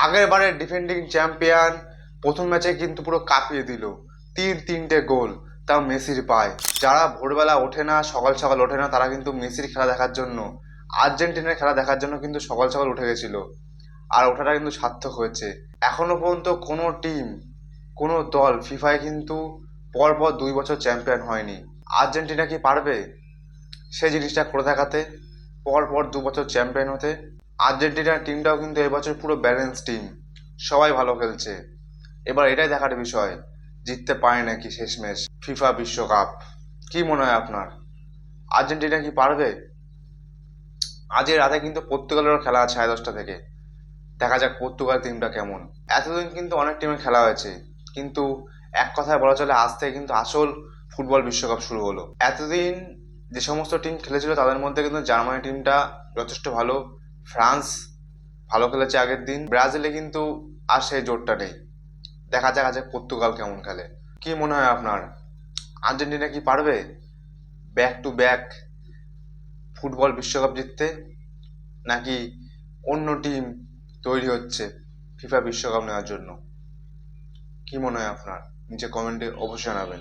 আগের বারের defending champion প্রথম ম্যাচে কিন্তু পুরো কাঁপিয়ে দিল, তিনটে গোল, তাও মেসির পায়। যারা ভোরবেলা ওঠে না, সকাল সকাল ওঠে না, তারা কিন্তু মেসির খেলা দেখার জন্য, আর্জেন্টিনার খেলা দেখার জন্য কিন্তু সকাল সকাল উঠে গেছিল। আর ওঠাটা কিন্তু সার্থক হয়েছে। এখনো পর্যন্ত কোনো টিম, কোনো দল ফিফায় কিন্তু পরপর 2 বছর চ্যাম্পিয়ন হয়নি। আর্জেন্টিনা কি পারবে সেই জিনিসটা করে দেখাতে, পরপর 2 বছর চ্যাম্পিয়ন হতে? আর্জেন্টিনার টিমটাও কিন্তু এবছর পুরো ব্যালেন্স টিম, সবাই ভালো খেলছে। এবার এটাই দেখার বিষয়, জিততে পারে নাকি শেষমেশ ফিফা বিশ্বকাপ। কি মনে হয় আপনার, আর্জেন্টিনা কি পারবে? আজকে রাতে কিন্তু পর্তুগালেরও খেলা আছে 10:30 থেকে। দেখা যাক পর্তুগাল টিমটা কেমন। এতদিন কিন্তু অনেক টিমের খেলা হয়েছে, কিন্তু এক কথায় বলা চলে আজ থেকে কিন্তু আসল ফুটবল বিশ্বকাপ শুরু হলো। এতদিন যে সমস্ত টিম খেলেছিল তাদের মধ্যে কিন্তু জার্মানি টিমটা যথেষ্ট ভালো, ফ্রান্স ভালো খেলেছে আগের দিন, ব্রাজিলে কিন্তু আর সেই জোরটা নেই। দেখা যাক আজ পর্তুগাল কেমন খেলে। কি মনে হয় আপনার, আর্জেন্টিনা কি পারবে ব্যাক টু ব্যাক ফুটবল বিশ্বকাপ জিততে, নাকি অন্য টিম তৈরি হচ্ছে ফিফা বিশ্বকাপ নেওয়ার জন্য? কি মনে হয় আপনার, নিচে কমেন্টে অবশ্যই জানাবেন।